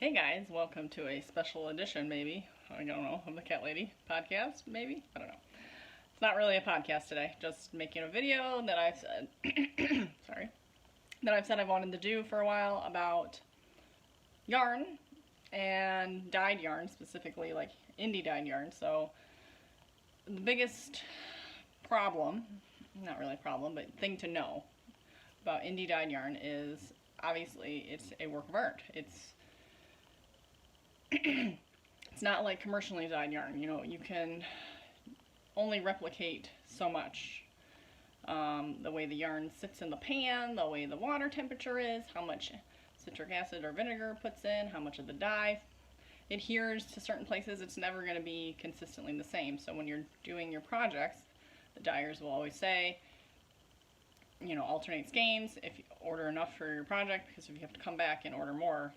Hey guys, welcome to a special edition, maybe, I don't know, of the Cat Lady podcast, maybe? I don't know. It's not really a podcast today, just making a video that I've said, sorry, that I've said I wanted to do for a while about yarn and dyed yarn, specifically like indie dyed yarn. So the biggest problem, not really a problem, but thing to know about indie dyed yarn is obviously it's a work of art. It's not like commercially dyed yarn. You know, you can only replicate so much. The way the yarn sits in the pan, the way the water temperature is, how much citric acid or vinegar puts in, how much of the dye adheres to certain places. It's never going to be consistently the same. So when you're doing your projects, the dyers will always say, you know, alternate skeins if you order enough for your project, because if you have to come back and order more,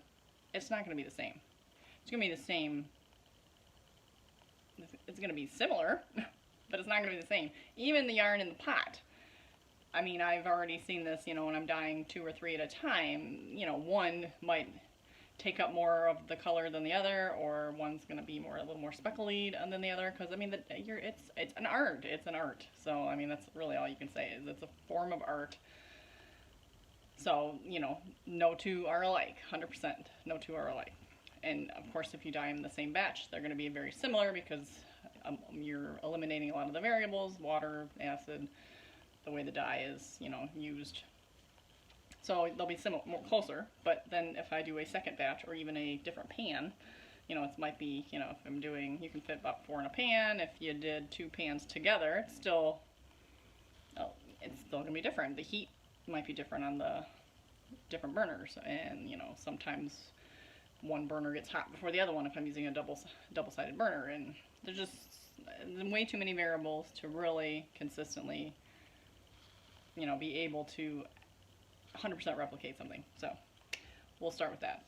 it's not going to be the same. It's going to be the same, it's going to be similar, but it's not going to be the same. Even the yarn in the pot. I mean, I've already seen this, you know, when I'm dyeing 2 or 3 at a time, you know, one might take up more of the color than the other, or one's going to be a little more speckled than the other, because I mean, it's an art. It's an art. So, I mean, that's really all you can say, is it's a form of art. So, you know, no two are alike, 100%. No two are alike. And of course, if you dye them in the same batch, they're going to be very similar, because you're eliminating a lot of the variables, water, acid, the way the dye is, you know, used. So they'll be similar, more closer. But then if I do a second batch, or even a different pan, you know, it might be, you know, if I'm doing, you can fit about 4 in a pan. If you did 2 pans together, it's still going to be different. The heat might be different on the different burners, and you know, sometimes one burner gets hot before the other one if I'm using a double-sided burner, and there's just way too many variables to really consistently, you know, be able to 100% replicate something. So we'll start with that.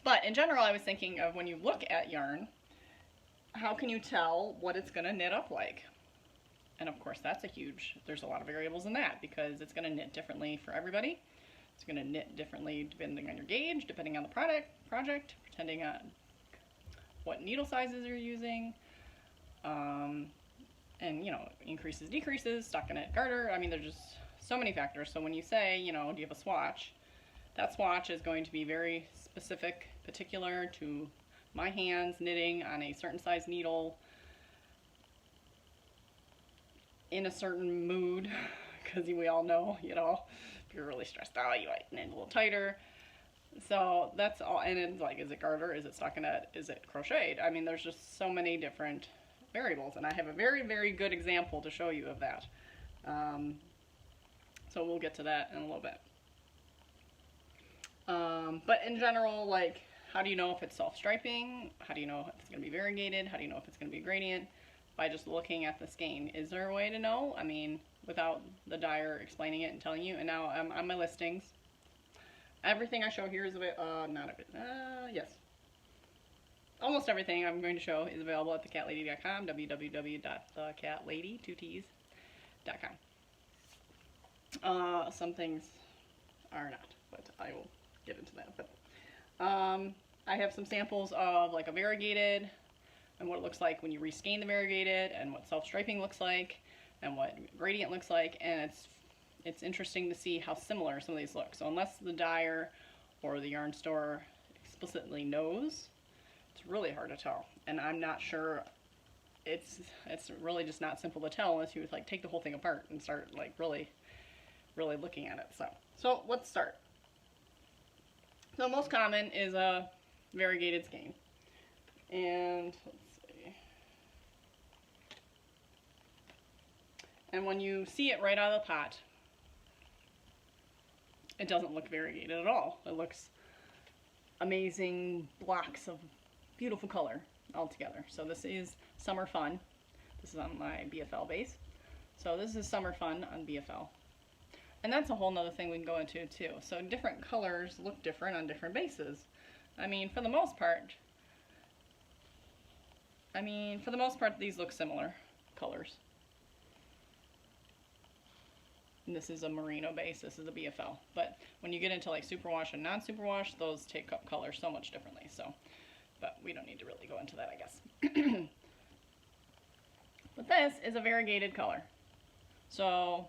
But in general, I was thinking of, when you look at yarn, how can you tell what it's going to knit up like? And of course, there's a lot of variables in that, because it's going to knit differently for everybody. It's going to knit differently depending on your gauge, depending on the project, depending on what needle sizes you're using, and you know, increases, decreases, stockinette, garter. I mean, there's just so many factors. So when you say, you know, do you have a swatch, that swatch is going to be very specific, particular to my hands knitting on a certain size needle in a certain mood, because we all know, you know, if you're really stressed out, you might knit a little tighter. So that's all. And it's like, is it garter? Is it stockinette? Is it crocheted? I mean, there's just so many different variables, and I have a very, very good example to show you of that. So we'll get to that in a little bit. But in general, like, how do you know if it's self-striping? How do you know if it's going to be variegated? How do you know if it's going to be gradient? By just looking at the skein. Is there a way to know? I mean, without the dyer explaining it and telling you. And now on my listings, everything I show here is yes. Almost everything I'm going to show is available at thecatlady.com, www.thecatlady2tees.com. Some things are not, but I will get into that. But I have some samples of like a variegated, and what it looks like when you reskein the variegated, and what self-striping looks like, and what gradient looks like, and it's interesting to see how similar some of these look. So unless the dyer or the yarn store explicitly knows, it's really hard to tell. And I'm not sure, it's really just not simple to tell unless you like take the whole thing apart and start like really looking at it. So let's start. So most common is a variegated skein. And let's see. And when you see it right out of the pot, it doesn't look variegated at all. It looks amazing blocks of beautiful color all together. So this is Summer Fun. This is on my BFL base. So this is Summer Fun on BFL. And that's a whole nother thing we can go into too. So different colors look different on different bases. I mean, for the most part, these look similar colors. And this is a merino base, this is a BFL. But when you get into like superwash and non-superwash, those take up color so much differently. So, but we don't need to really go into that, I guess. But this is a variegated color. So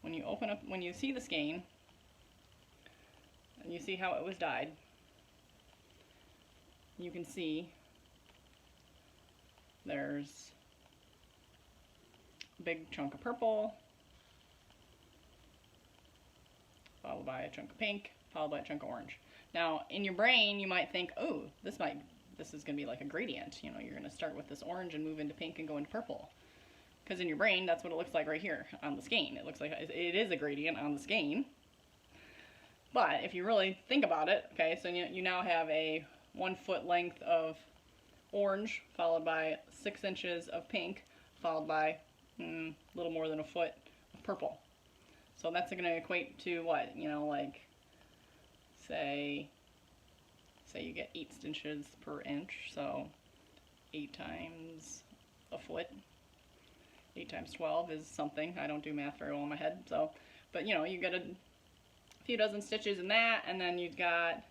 when you open up, when you see the skein, and you see how it was dyed, you can see there's a big chunk of purple, followed by a chunk of pink, followed by a chunk of orange. Now, in your brain, you might think, oh, this is going to be like a gradient. You know, you're going to start with this orange and move into pink and go into purple. Because in your brain, that's what it looks like right here on the skein. It looks like it is a gradient on the skein. But if you really think about it, okay, so you now have a 1 foot length of orange, followed by 6 inches of pink, followed by a little more than a foot of purple. So that's going to equate to what? You know, like, say you get 8 stitches per inch, so 8 times a foot. 8 times 12 is something. I don't do math very well in my head, so, but you know, you get a few dozen stitches in that, and then you've got,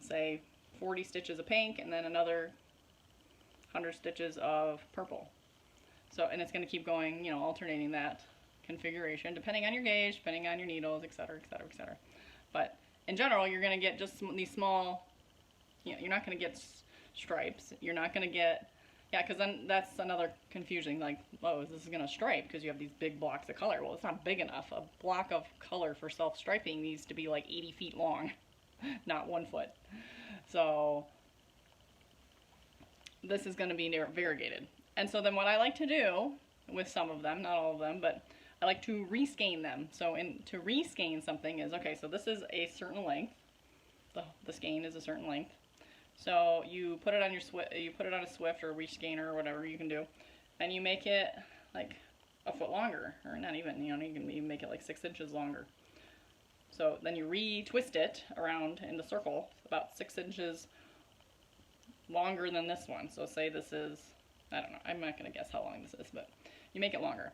say, 40 stitches of pink, and then another 100 stitches of purple. So, and it's going to keep going, you know, alternating that configuration, depending on your gauge, depending on your needles, etc., etc., etc. But in general, you're going to get just these small, you know, you're not going to get stripes. You're not going to get, yeah, because then that's another confusion, like, oh, this is going to stripe because you have these big blocks of color. Well, it's not big enough. A block of color for self-striping needs to be like 80 feet long, not 1 foot. So this is going to be variegated. And so then what I like to do with some of them, not all of them, but I like to reskein them. So to reskein something is, okay, so this is a certain length. The skein is a certain length. So you put it on your on a Swift or a reskeiner or whatever you can do, and you make it like a foot longer, or not even, you know, you can even make it like 6 inches longer. So then you re-twist it around in the circle, about 6 inches longer than this one. So say this is, I don't know, I'm not going to guess how long this is, but you make it longer.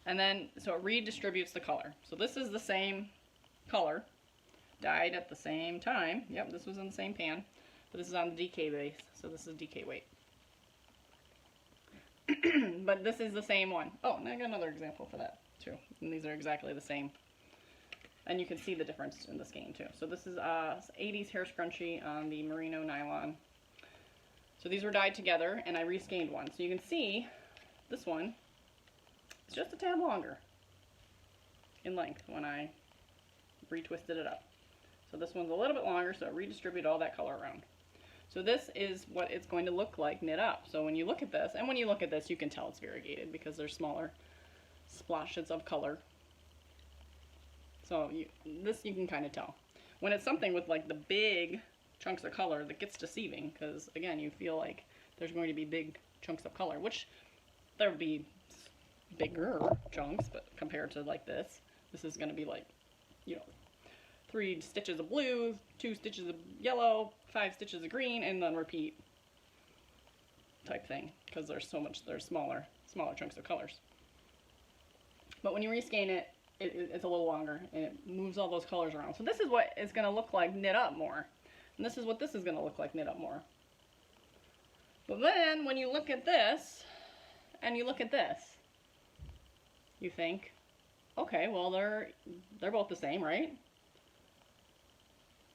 And then, so it redistributes the color. So this is the same color, dyed at the same time. Yep, this was in the same pan, but this is on the DK base, so this is DK weight. But this is the same one. Oh, and I got another example for that too. And these are exactly the same. And you can see the difference in the skein too. So this is 80s hair scrunchie on the merino nylon. So these were dyed together, and I reskeined one. So you can see this one is just a tad longer in length when I retwisted it up. So this one's a little bit longer, so it redistributed all that color around. So this is what it's going to look like knit up. So when you look at this, and when you look at this, you can tell it's variegated because there's smaller splashes of color. So this you can kind of tell. When it's something with like the big chunks of color, that gets deceiving because, again, you feel like there's going to be big chunks of color, which there would be bigger chunks, but compared to like this is going to be like, you know, 3 stitches of blue, 2 stitches of yellow, 5 stitches of green, and then repeat type thing, because there's smaller chunks of colors. But when you reskein it, it's a little longer, and it moves all those colors around. So this is what it's going to look like knit up more. And this is what this is going to look like knit up more. But then, when you look at this, and you look at this, you think, okay, well, they're both the same, right?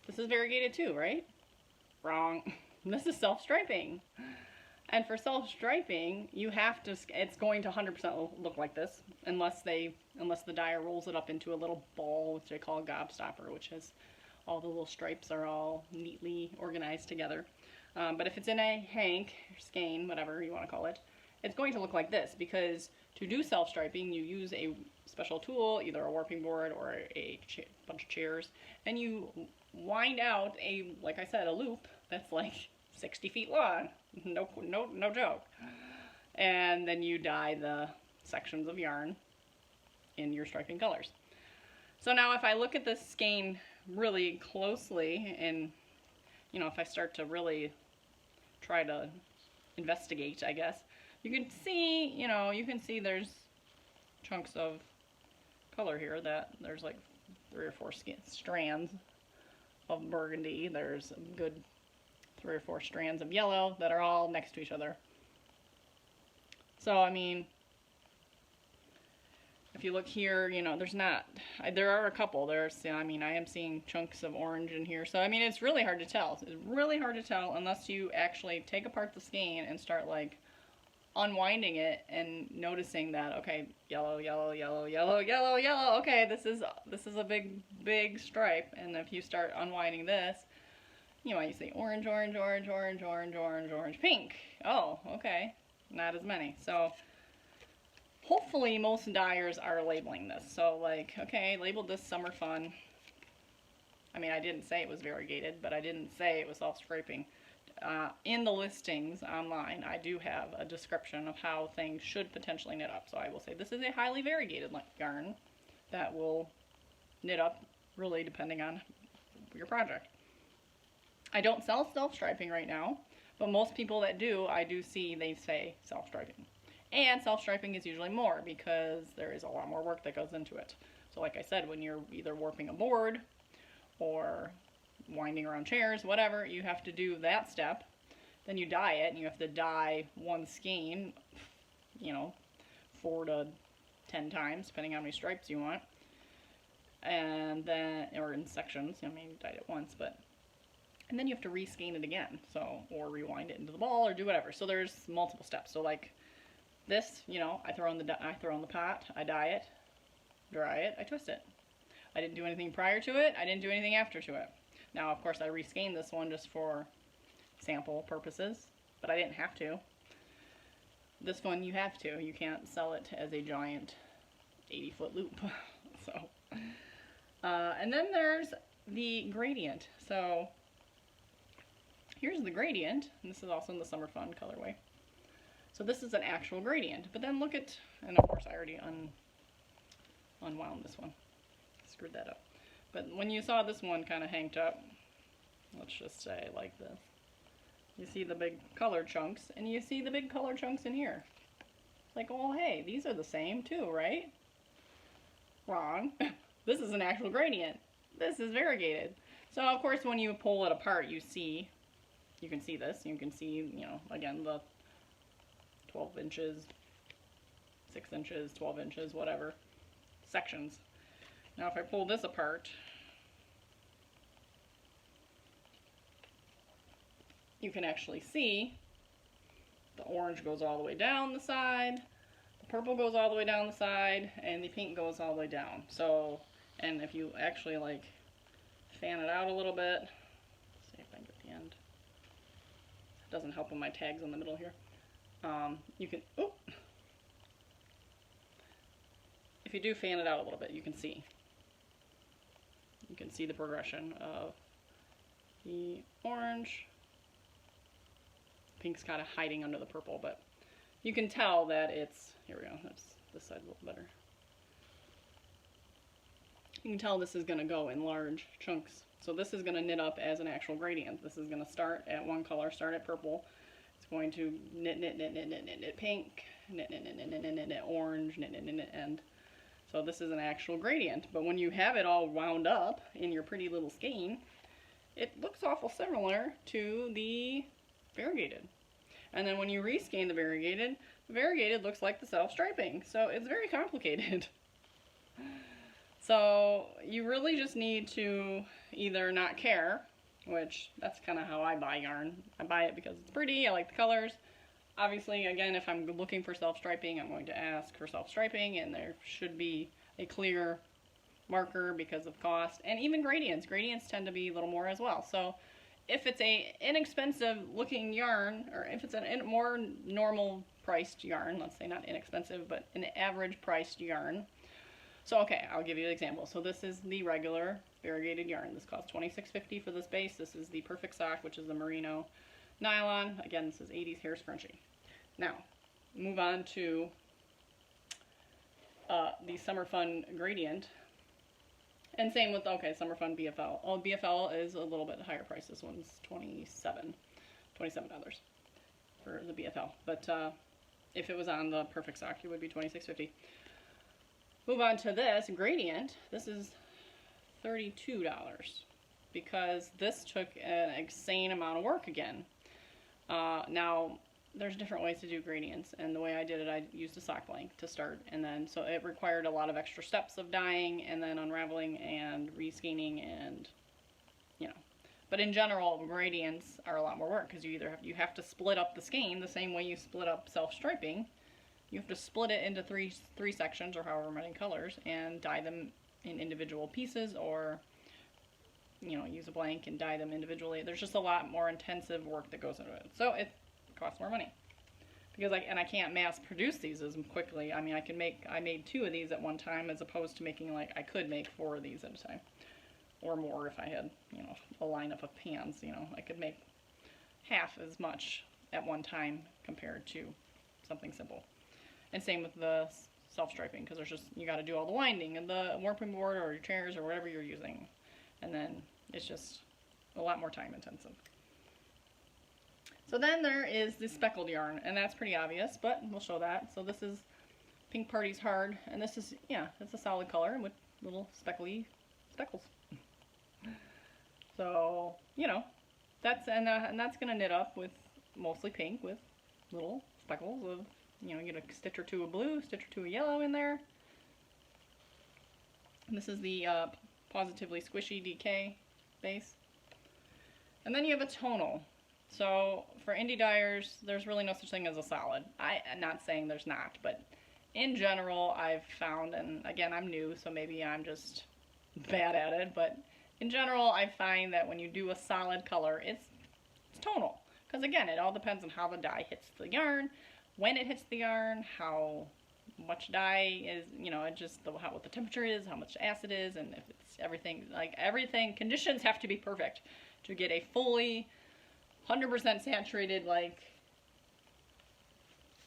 This is variegated too, right? Wrong. This is self-striping. And for self-striping, you have to, it's going to 100% look like this, unless the dyer rolls it up into a little ball, which they call a gobstopper, which has all the little stripes are all neatly organized together. But if it's in a hank, skein, whatever you want to call it, it's going to look like this, because to do self-striping, you use a special tool, either a warping board or a bunch of chairs, and you wind out like I said, a loop that's like 60 feet long. No joke. And then you dye the sections of yarn in your striping colors. So now if I look at this skein really closely, and you know, if I start to really try to investigate, I guess, you can see, you know, there's chunks of color here that there's like 3 or 4 strands of burgundy. There's a good 3 or 4 strands of yellow that are all next to each other. So, I mean, if you look here, you know, there are a couple. I mean, I am seeing chunks of orange in here. So, I mean, it's really hard to tell. It's really hard to tell unless you actually take apart the skein and start, like, unwinding it and noticing that, okay, yellow, yellow, yellow, yellow, yellow, yellow. Okay, this is a big stripe. And if you start unwinding this, you know, you see orange, orange, orange, orange, orange, orange, orange, pink. Oh, okay, not as many. So hopefully most dyers are labeling this. So like, okay, labeled this Summer Fun. I mean, I didn't say it was variegated, but I didn't say it was self-scraping. In the listings online, I do have a description of how things should potentially knit up. So I will say this is a highly variegated yarn that will knit up really depending on your project. I don't sell self-striping right now, but most people that do, I do see they say self-striping. And self-striping is usually more because there is a lot more work that goes into it. So like I said, when you're either warping a board or winding around chairs, whatever, you have to do that step. Then you dye it, and you have to dye one skein, you know, 4 to 10 times, depending on how many stripes you want. And then, or in sections, I mean, you dyed it once, but, and then you have to reskein it again, so, or rewind it into the ball, or do whatever. So there's multiple steps. So like this, you know, I throw in the pot, I dye it, dry it, I twist it. I didn't do anything prior to it, I didn't do anything after to it. Now, of course, I reskeined this one just for sample purposes, but I didn't have to. This one you have to. You can't sell it as a giant 80-foot loop. So, and then there's the gradient. So, here's the gradient, and this is also in the Summer Fun colorway. So this is an actual gradient, but then look at, and of course I already unwound this one. Screwed that up. But when you saw this one kind of hanged up, let's just say like this, you see the big color chunks, and you see the big color chunks in here. It's like, well, hey, these are the same too, right? Wrong. This is an actual gradient. This is variegated. So of course when you pull it apart, you can see this. You can see, you know, again, the 12 inches, 6 inches, 12 inches, whatever, sections. Now if I pull this apart, you can actually see the orange goes all the way down the side, the purple goes all the way down the side, and the pink goes all the way down. So, and if you actually like fan it out a little bit, let's see if I can get the end. It doesn't help when my tag's in the middle here. You can, oh, if you do fan it out a little bit, you can see the progression of the orange. Pink's kind of hiding under the purple, but you can tell that it's, here we go, that's this side's a little better. You can tell this is going to go in large chunks. So this is going to knit up as an actual gradient. This is going to start at one color, start at purple. It's going to knit, knit, knit, knit, knit, knit, knit, pink, knit, knit, knit, knit, knit, knit, knit, knit, orange, knit, knit, knit, knit, end. So this is an actual gradient. But when you have it all wound up in your pretty little skein, it looks awful similar to the variegated. And then when you reskein the variegated looks like the self-striping. So it's very complicated. So you really just need to either not care, which that's kind of how I buy yarn. I buy it because it's pretty, I like the colors. Obviously, again, if I'm looking for self-striping, I'm going to ask for self-striping, and there should be a clear marker because of cost. And even gradients. Gradients tend to be a little more as well. So if it's a inexpensive looking yarn, or if it's a more normal priced yarn, let's say not inexpensive, but an average priced yarn. So okay, I'll give you an example. So this is the regular variegated yarn. This costs $26.50 for this base. This is the Perfect Sock, which is the merino nylon. Again, this is 80s hair scrunchie. Now, move on to the Summer Fun gradient. And same with, okay, Summer Fun BFL. Oh, BFL is a little bit higher price. This one's $27 for the BFL. But if it was on the Perfect Sock, it would be $26.50. Move on to this gradient. This is $32 because this took an insane amount of work again. Now, there's different ways to do gradients, and the way I did it, I used a sock blank to start, and then so it required a lot of extra steps of dyeing and then unraveling and reskeining, and But in general, gradients are a lot more work because you have to split up the skein the same way you split up self-striping. You have to split it into three sections or however many colors and dye them in individual pieces, or use a blank and dye them individually. There's just a lot more intensive work that goes into it. So it costs more money. Because I can't mass produce these as quickly. I mean, I made 2 of these at one time as opposed to making, I could make 4 of these at a time. Or more if I had, a lineup of pans, I could make half as much at one time compared to something simple. And same with the self-striping, because you got to do all the winding and the warping board or your chairs or whatever you're using. And then it's just a lot more time intensive. So then there is the speckled yarn, and that's pretty obvious, but we'll show that. So this is Pink Party's Hard, and this is, it's a solid color with little speckly speckles. So, that's going to knit up with mostly pink with little speckles of, get a stitch or 2 of blue, stitch or 2 of yellow in there. And this is the Positively Squishy DK base. And then you have a tonal. So for indie dyers, there's really no such thing as a solid. I'm not saying there's not, but in general, I've found, and again, I'm new, so maybe I'm just bad at it, but in general, I find that when you do a solid color, it's tonal. Because again, it all depends on how the dye hits the yarn, when it hits the yarn, how much dye is, just what the temperature is, how much acid is, and if it's everything, conditions have to be perfect to get a fully 100% saturated,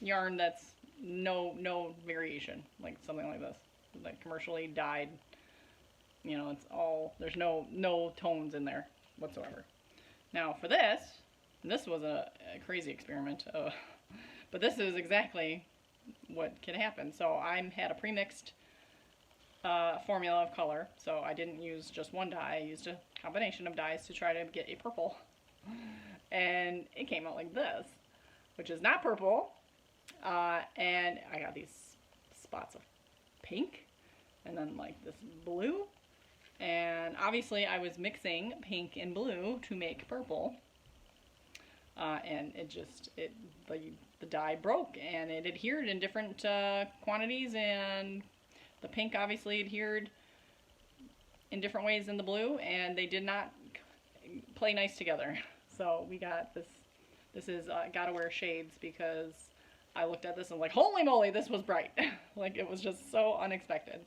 yarn that's no variation, like something like this, like commercially dyed. It's all, there's no tones in there whatsoever. Now for this was a crazy experiment, but this is exactly what can happen. So I had a pre-mixed formula of color, so I didn't use just one dye, I used a combination of dyes to try to get a purple. And it came out like this, which is not purple, and I got these spots of pink, and then this blue. And obviously I was mixing pink and blue to make purple, and the dye broke, and it adhered in different quantities, and the pink obviously adhered in different ways than the blue, and they did not play nice together. So we got this is gotta wear shades, because I looked at this and holy moly, this was bright. It was just so unexpected.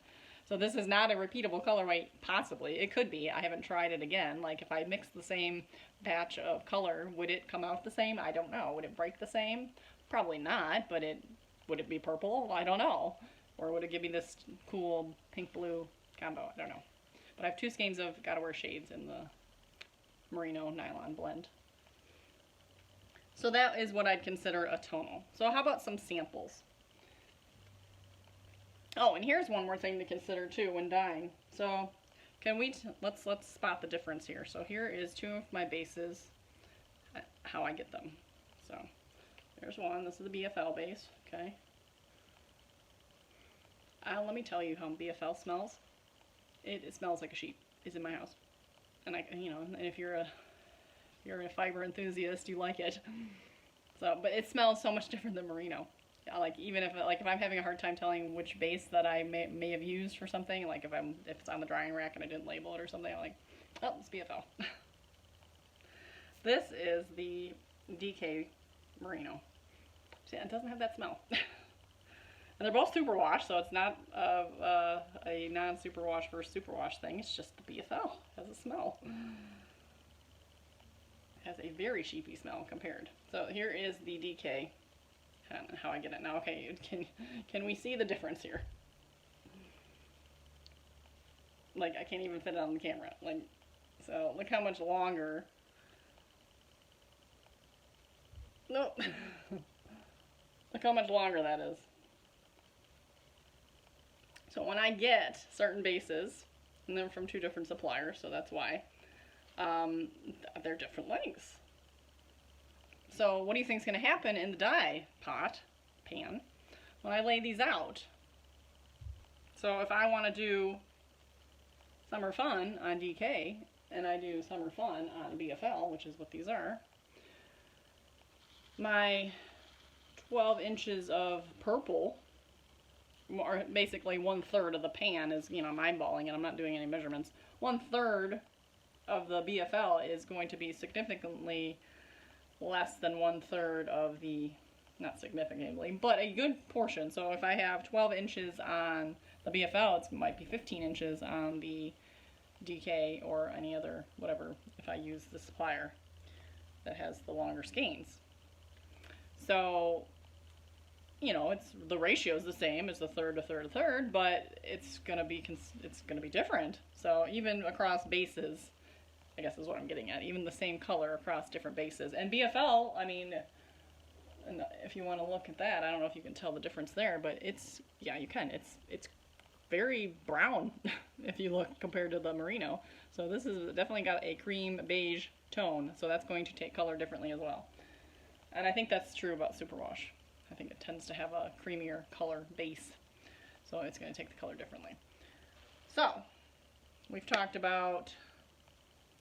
So this is not a repeatable colorway, possibly. It could be. I haven't tried it again. If I mix the same batch of color, would it come out the same? I don't know. Would it break the same? Probably not, but would it be purple? I don't know. Or would it give me this cool pink-blue combo? I don't know. But I have 2 skeins of Gotta Wear Shades in the merino nylon blend. So that is what I'd consider a tonal. So how about some samples? Oh, and here's one more thing to consider too when dyeing. So let's spot the difference here. So here is 2 of my bases, how I get them. So there's one. This is the BFL base. Okay. Let me tell you how BFL smells. It smells like a sheep. It's in my house, and and if you're a fiber enthusiast, you like it. So, but it smells so much different than merino. Even if I'm having a hard time telling which base that I may have used for something, if it's on the drying rack and I didn't label it or something, I'm oh, it's BFL. This is the DK merino. See, it doesn't have that smell. And they're both superwash, so it's not a non-superwash versus superwash thing. It's just the BFL has a smell. It has a very sheepy smell compared. So here is the DK. How I get it now. Okay, can we see the difference here? I can't even fit it on the camera. So look how much longer. Nope. Look how much longer that is. So when I get certain bases, and they're from 2 different suppliers, so that's why, they're different lengths. So what do you think is going to happen in the dye pan, when I lay these out? So if I want to do Summer Fun on DK, and I do Summer Fun on BFL, which is what these are, my 12 inches of purple, or basically 1/3 of the pan is, you know, I'm eyeballing it, I'm not doing any measurements. 1/3 of the BFL is going to be significantly less than 1/3 of the, not significantly, but a good portion. So if I have 12 inches on the BFL, it might be 15 inches on the DK or any other, whatever, if I use the supplier that has the longer skeins. So, you know, the ratio is the same, it's a third, a third, a third, but it's gonna be different. So even across bases, I guess is what I'm getting at, even the same color across different bases. And BFL, I mean, and if you want to look at that, I don't know if you can tell the difference there, but it's, yeah, you can. It's very brown if you look compared to the merino. So this is definitely got a cream beige tone, so that's going to take color differently as well. And I think that's true about superwash. I think it tends to have a creamier color base, so it's going to take the color differently. So we've talked about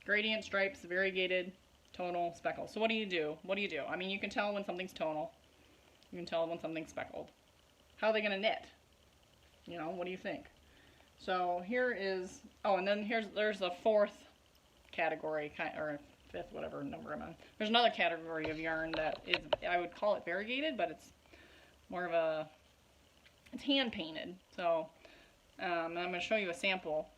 gradient, stripes, variegated, tonal, speckled. So what do you do? What do you do? I mean, you can tell when something's tonal. You can tell when something's speckled. How are they going to knit? You know, what do you think? So here is, oh, and then there's a 4th category, or 5th, whatever number I'm on. There's another category of yarn that is, I would call it variegated, but it's more of a, it's hand painted. So I'm going to show you a sample.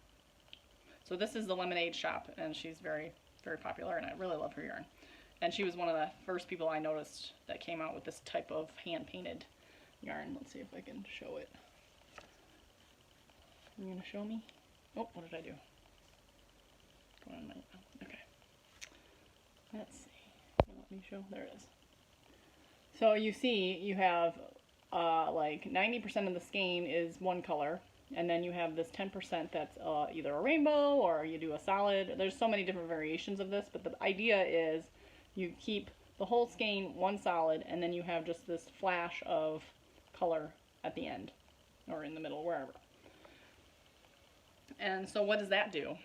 So this is the Lemonade Shop, and she's very, very popular, and I really love her yarn. And she was one of the first people I noticed that came out with this type of hand-painted yarn. Let's see if I can show it. Are you going to show me? Oh, what did I do? Go on my, okay. Let's see. Let me show. There it is. So you see, you have like 90% of the skein is one color. And then you have this 10% that's either a rainbow or you do a solid. There's so many different variations of this, but the idea is you keep the whole skein one solid, and then you have just this flash of color at the end or in the middle, wherever. And so what does that do?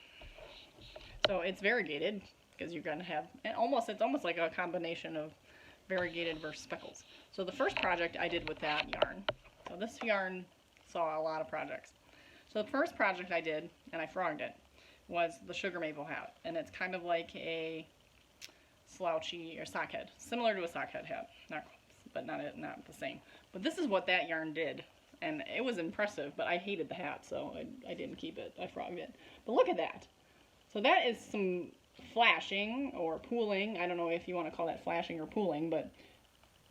So it's variegated because you're going to have, and it's almost like a combination of variegated versus speckles. So the first project I did with that yarn, so this yarn saw a lot of projects. So the first project I did, and I frogged it, was the sugar maple hat. And it's kind of like a slouchy or sock head, similar to a sock head hat, but not the same. But this is what that yarn did, and it was impressive, but I hated the hat, so I didn't keep it. I frogged it. But look at that. So that is some flashing or pooling. I don't know if you want to call that flashing or pooling, but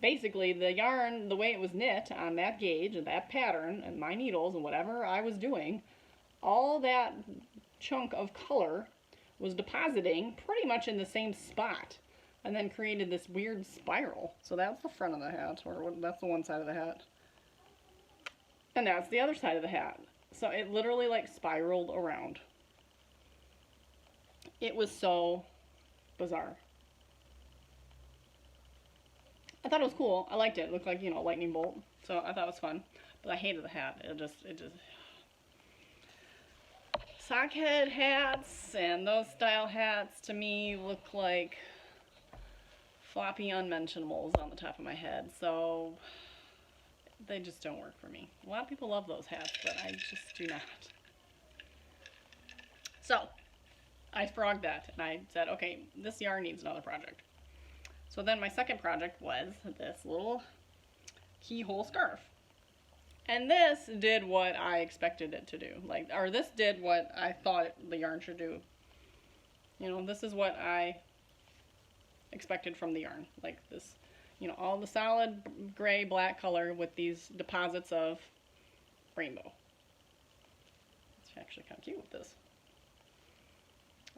basically, the yarn, the way it was knit on that gauge and that pattern and my needles and whatever I was doing, all that chunk of color was depositing pretty much in the same spot and then created this weird spiral. So that's the front of the hat, or that's the one side of the hat. And that's the other side of the hat. So it literally like spiraled around. It was so bizarre. I thought it was cool. I liked it. It looked like, you know, a lightning bolt. So I thought it was fun. But I hated the hat. It just sockhead hats and those style hats to me look like floppy unmentionables on the top of my head. So they just don't work for me. A lot of people love those hats, but I just do not. So I frogged that and I said, okay, this yarn needs another project. So then my second project was this little Keyhole Scarf. And this did what I expected it to do. This did what I thought the yarn should do. You know, this is what I expected from the yarn. Like this, you know, all the solid gray, black color with these deposits of rainbow. It's actually kind of cute with this.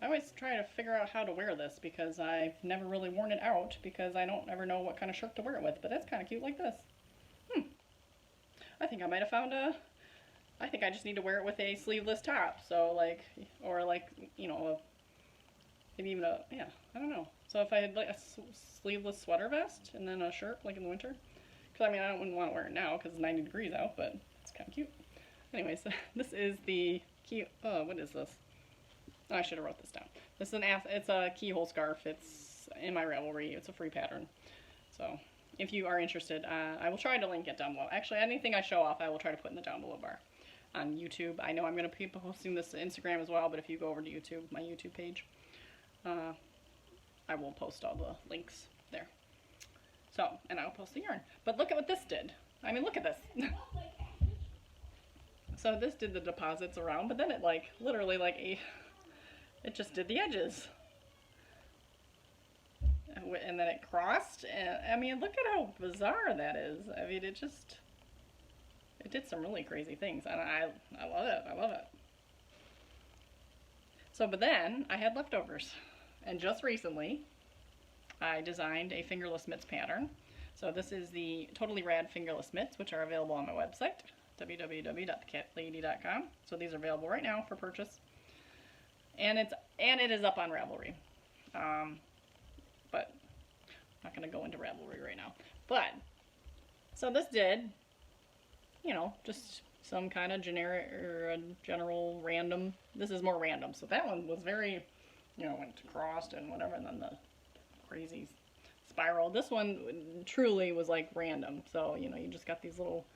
I always try to figure out how to wear this because I've never really worn it out because I don't ever know what kind of shirt to wear it with, but that's kind of cute like this. I think I might have found I think I just need to wear it with a sleeveless top. So like, or like, you know, maybe even a, yeah, I don't know. So if I had like a sleeveless sweater vest and then a shirt like in the winter, because I mean I wouldn't want to wear it now because it's 90 degrees out, but it's kind of cute. Anyways, this is the key. Oh, what is this? Oh, I should have wrote this down. This is it's a Keyhole Scarf. It's in my Ravelry. It's a free pattern. So if you are interested, I will try to link it down below. Actually, anything I show off, I will try to put in the down below bar. On YouTube, I know I'm going to be posting this to Instagram as well, but if you go over to YouTube, my YouTube page, I will post all the links there. So, and I'll post the yarn. But look at what this did. I mean, look at this. So this did the deposits around, but then it like, literally like it just did the edges. And then it crossed, and I mean, look at how bizarre that is. I mean, it did some really crazy things, and I love it. I love it. So, but then I had leftovers, and just recently I designed a Fingerless Mitts pattern. So this is the Totally Rad Fingerless Mitts, which are available on my website, www.thecattlady.com. So these are available right now for purchase, and it is up on Ravelry. But I'm not going to go into Ravelry right now. But, so this did, you know, just some kind of generic or general random. This is more random. So that one was very, you know, went crossed and whatever, and then the crazy spiral. This one truly was like random. So, you know, you just got these little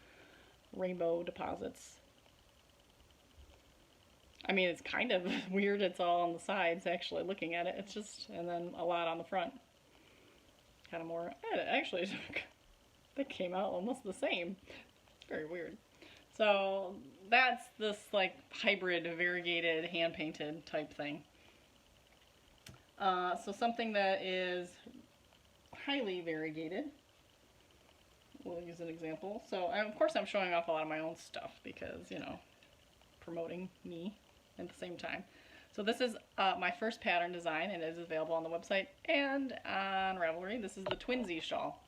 rainbow deposits. I mean, it's kind of weird. It's all on the sides, actually, looking at it. It's just, and then a lot on the front. Kind of more, actually, that came out almost the same. It's very weird. So that's this like hybrid, variegated, hand-painted type thing. So something that is highly variegated. We'll use an example. So of course I'm showing off a lot of my own stuff because, you know, promoting me at the same time. So this is my first pattern design, and it is available on the website and on Ravelry. This is the Twinsie Shawl.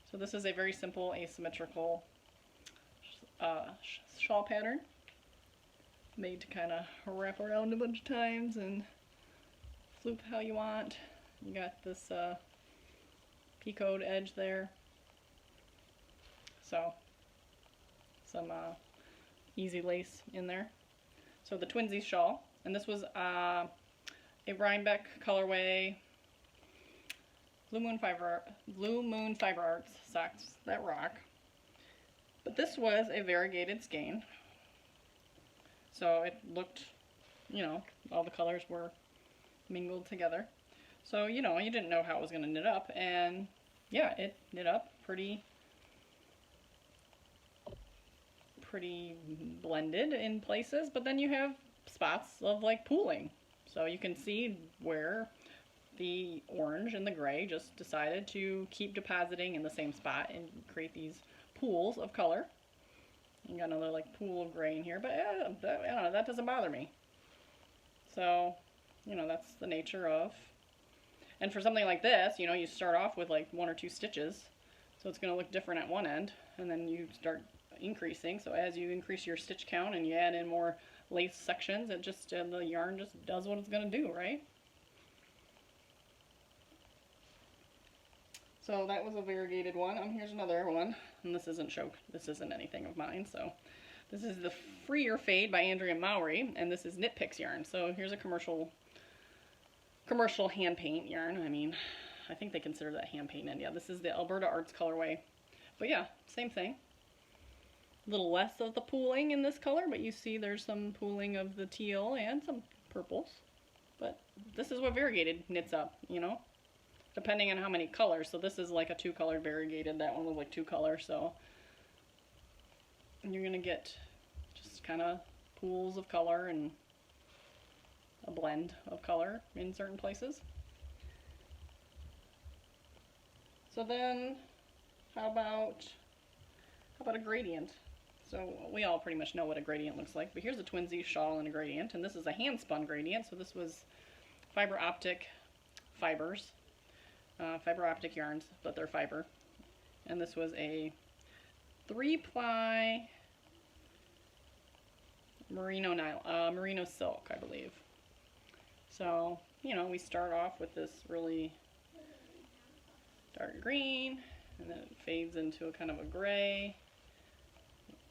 So this is a very simple asymmetrical shawl pattern made to kind of wrap around a bunch of times and loop how you want. You got this picoed edge there. So some easy lace in there. So the Twinsie Shawl, and this was a Rhinebeck colorway, Blue Moon Fiber Arts socks that rock. But this was a variegated skein, so it looked, you know, all the colors were mingled together. So, you know, you didn't know how it was going to knit up, and yeah, it knit up pretty blended in places, but then you have spots of like pooling. So you can see where the orange and the gray just decided to keep depositing in the same spot and create these pools of color. You got another like pool of gray in here, but I don't know, that doesn't bother me. So, you know, that's the nature of, and for something like this, you know, you start off with like 1 or 2 stitches, so it's going to look different at one end, and then you start increasing. So as you increase your stitch count and you add in more lace sections, it just the yarn just does what it's going to do, right? So that was a variegated one. Here's another one, and this isn't anything of mine. So this is the Free or Fade by Andrea Mowry, and this is Knit Picks yarn. So here's a commercial hand paint yarn. I mean, I think they consider that hand paint, and yeah, this is the Alberta Arts colorway. But yeah, same thing. A little less of the pooling in this color, but you see there's some pooling of the teal and some purples. But this is what variegated knits up, you know, depending on how many colors. So this is like a 2-color variegated. That one was like 2 colors. So you're gonna get just kind of pools of color and a blend of color in certain places. So then, how about a gradient? So we all pretty much know what a gradient looks like, but here's a Twinsie Shawl and a gradient, and this is a hand spun gradient. So this was fiber optic fibers, fiber optic yarns, but they're fiber. And this was a 3-ply merino silk, I believe. So, you know, we start off with this really dark green, and then it fades into a kind of a gray,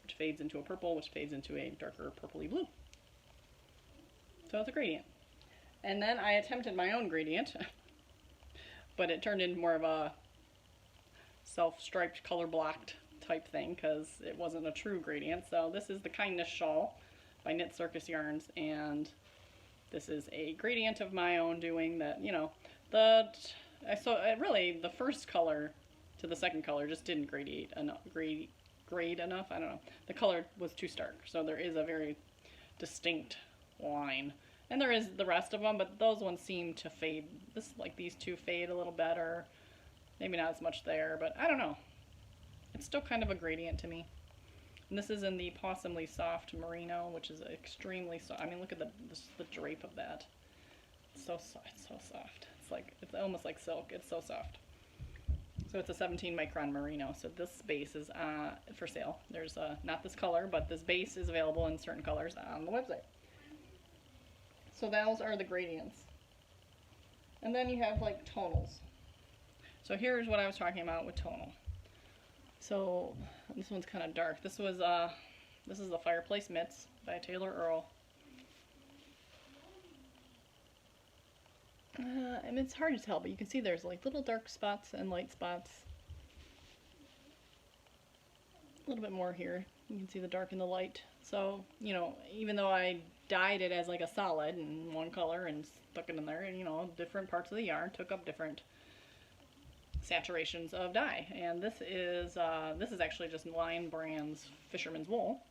which fades into a purple, which fades into a darker purpley blue. So it's a gradient. And then I attempted my own gradient, but it turned into more of a self-striped, color-blocked type thing because it wasn't a true gradient. So this is the Kindness Shawl by Knit Circus Yarns, and this is a gradient of my own doing that, you know, really the first color to the second color just didn't grade enough. I don't know. The color was too stark, so there is a very distinct line. And there is the rest of them, but those ones seem to fade. These two fade a little better. Maybe not as much there, but I don't know. It's still kind of a gradient to me. And this is in the Possumly Soft Merino, which is extremely soft. I mean, look at the drape of that. It's so soft. It's almost like silk. It's so soft. So it's a 17 micron merino. So this base is for sale. There's not this color, but this base is available in certain colors on the website. So those are the gradients. And then you have like tonals. So here's what I was talking about with tonal. So this one's kind of dark. This is the Fireplace Mitts by Taylor Earl. And it's hard to tell, but you can see there's like little dark spots and light spots. A little bit more here. You can see the dark and the light. So, you know, even though I dyed it as like a solid in one color and stuck it in there, and you know, different parts of the yarn took up different saturations of dye. And this is actually just Lion Brand's Fisherman's Wool.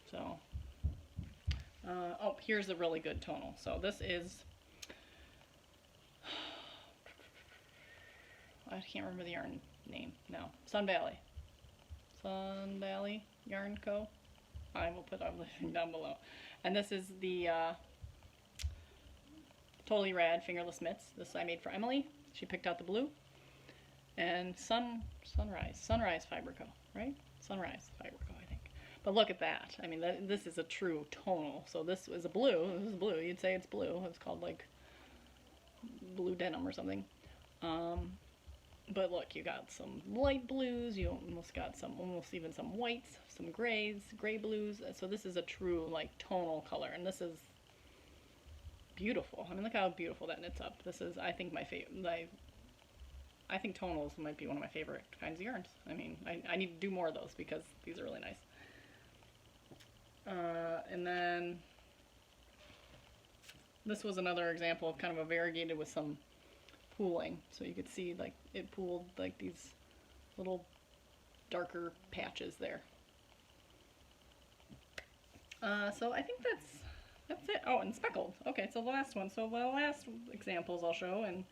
So, oh, here's a really good tonal. So this is, I can't remember the yarn name now. Sun Valley Yarn Co. I will put everything down below. And this is the Totally Rad Fingerless Mitts. This I made for Emily. She picked out the blue. And Sunrise Fiber Co. Right? Sunrise Fiber Co. I think. But look at that. I mean, this is a true tonal. So this is a blue. This is blue. You'd say it's blue. It's called like blue denim or something. But look, you got some light blues, you almost got almost even some whites, some grays, gray blues. So this is a true like tonal color, and this is beautiful. I mean, look how beautiful that knits up. This is, I think, my favorite. I think tonals might be one of my favorite kinds of yarns. I mean, I need to do more of those because these are really nice. And then this was another example of kind of a variegated with some pooling. So you could see like it pooled like these little darker patches there. So I think that's it. Oh, and speckled. Okay, so the last one. So the last examples I'll show, and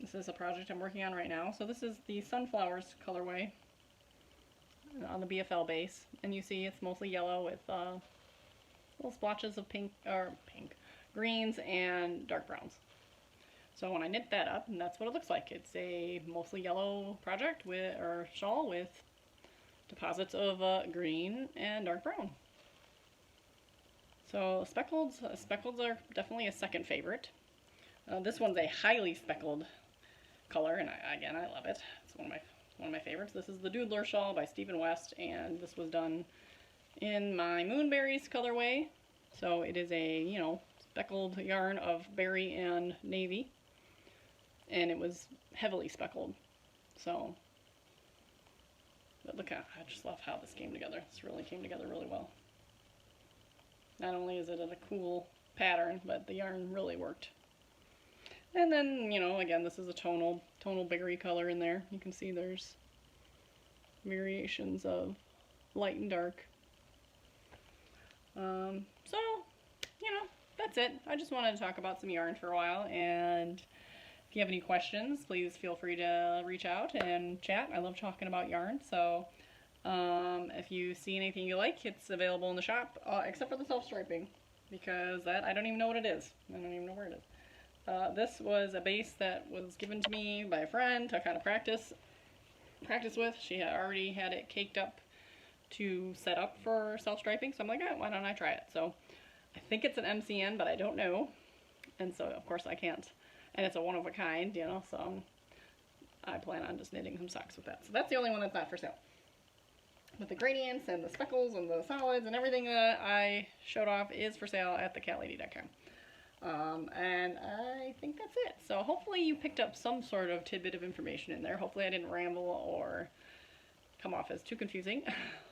this is a project I'm working on right now. So this is the Sunflowers colorway on the BFL base, and you see it's mostly yellow with little splotches of greens and dark browns. So when I knit that up, and that's what it looks like. It's a mostly yellow project or shawl with deposits of green and dark brown. So speckleds are definitely a second favorite. This one's a highly speckled color, and I love it. It's one of my favorites. This is the Doodler Shawl by Stephen West, and this was done in my Moonberries colorway. So it is a, you know, speckled yarn of berry and navy, and it was heavily speckled. So, but look at, I just love how this came together. This really came together really well. Not only is it a cool pattern, but the yarn really worked. And then, you know, again, this is a tonal berry color in there. You can see there's variations of light and dark. So, you know, that's it. I just wanted to talk about some yarn for a while, and if you have any questions, please feel free to reach out and chat. I love talking about yarn, so if you see anything you like, it's available in the shop, except for the self-striping, because that, I don't even know what it is. I don't even know where it is. This was a base that was given to me by a friend to kind of practice with. She had already had it caked up to set up for self-striping, so I'm like, oh, why don't I try it? So I think it's an MCN, but I don't know, and so of course I can't, and it's a one of a kind, you know, so I plan on just knitting some socks with that. So that's the only one that's not for sale. But the gradients and the speckles and the solids and everything that I showed off is for sale at thecattlady.com. And I think that's it. So hopefully you picked up some sort of tidbit of information in there. Hopefully I didn't ramble or come off as too confusing.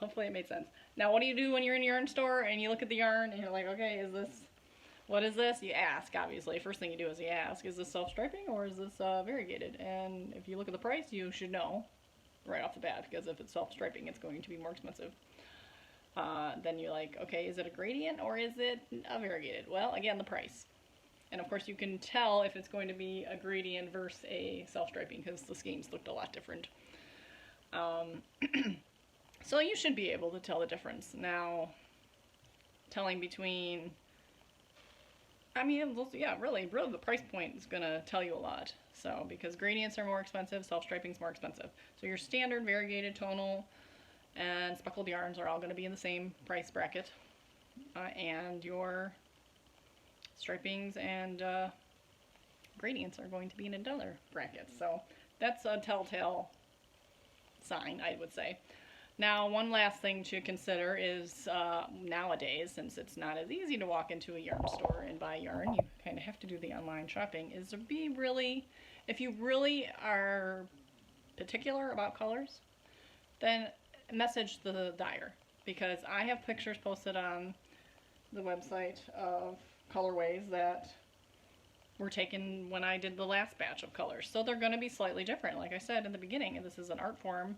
Hopefully it made sense. Now, what do you do when you're in a yarn store and you look at the yarn and you're like, okay, what is this? You ask, obviously. First thing you do is you ask, is this self-striping or is this variegated? And if you look at the price, you should know right off the bat, because if it's self-striping, it's going to be more expensive. Then you're like, okay, is it a gradient or is it a variegated? Well, again, the price. And of course you can tell if it's going to be a gradient versus a self-striping, because the skeins looked a lot different. So you should be able to tell the difference. Now, telling between, I mean, yeah, really the price point is going to tell you a lot. So, because gradients are more expensive, self-striping is more expensive. So your standard variegated tonal and speckled yarns are all going to be in the same price bracket. And your stripings and gradients are going to be in another bracket. So that's a telltale sign, I would say. Now, one last thing to consider is nowadays, since it's not as easy to walk into a yarn store and buy yarn, you kind of have to do the online shopping, is to be really, if you really are particular about colors, then message the dyer, because I have pictures posted on the website of colorways that were taken when I did the last batch of colors. So they're going to be slightly different. Like I said in the beginning, this is an art form.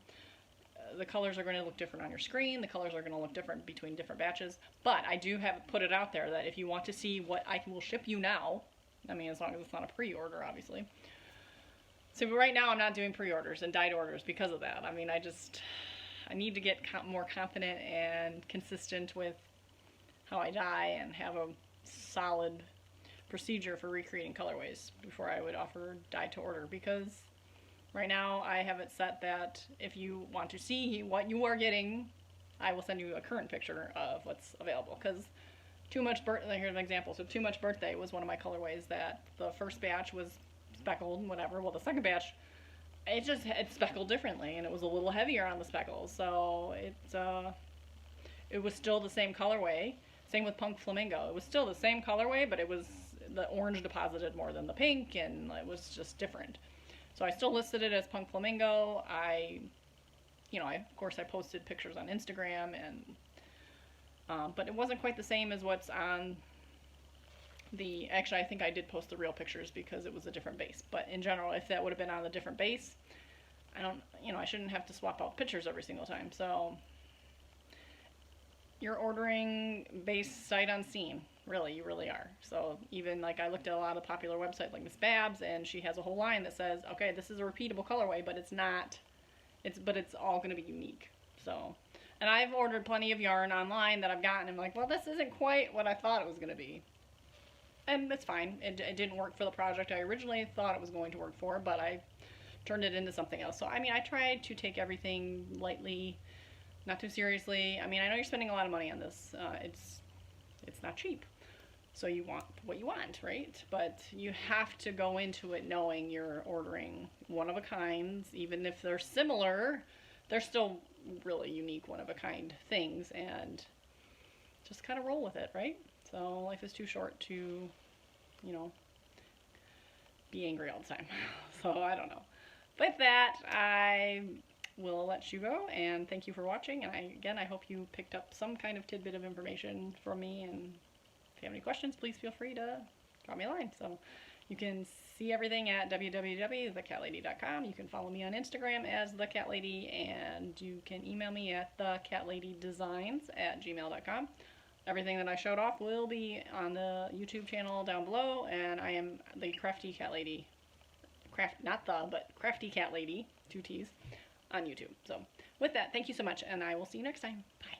The colors are going to look different on your screen. The colors are going to look different between different batches. But I do have put it out there that if you want to see what I will ship you now, I mean, as long as it's not a pre-order, obviously. So right now I'm not doing pre-orders and dyed orders because of that. I mean, I need to get more confident and consistent with how I dye and have a solid procedure for recreating colorways before I would offer dye to order, because right now I have it set that if you want to see what you are getting, I will send you a current picture of what's available. Because Too Much Birthday, here's an example. So Too Much Birthday was one of my colorways that the first batch was speckled, whatever. Well, the second batch, it's speckled differently, and it was a little heavier on the speckles. So it was still the same colorway. Same with Punk Flamingo. It was still the same colorway, but it was the orange deposited more than the pink, and it was just different. So I still listed it as Punk Flamingo. Of course I posted pictures on Instagram, and but it wasn't quite the same as what's on the, actually I think I did post the real pictures because it was a different base. But in general, if that would have been on a different base, I shouldn't have to swap out pictures every single time. So you're ordering base sight unseen. Really, you really are. So even like I looked at a lot of popular websites like Miss Babs, and she has a whole line that says, okay, this is a repeatable colorway, but it's not, but it's all going to be unique. So, and I've ordered plenty of yarn online that I've gotten, and I'm like, well, this isn't quite what I thought it was going to be. And it's fine. It didn't work for the project I originally thought it was going to work for, but I turned it into something else. So, I mean, I tried to take everything lightly, not too seriously. I mean, I know you're spending a lot of money on this. It's not cheap. So you want what you want, right? But you have to go into it knowing you're ordering one-of-a-kinds. Even if they're similar, they're still really unique one-of-a-kind things, and just kind of roll with it, right? So life is too short to, be angry all the time. So I don't know. With that, I will let you go, and thank you for watching. And I hope you picked up some kind of tidbit of information from me, and if you have any questions, please feel free to drop me a line. So you can see everything at www.thecattlady.com. You can follow me on Instagram as The Cat Lady, and you can email me at thecatladydesigns@gmail.com. Everything that I showed off will be on the YouTube channel down below, and I am the Crafty Cat Lady, Crafty Cat Lady, 2 T's, on YouTube. So with that, thank you so much, and I will see you next time. Bye.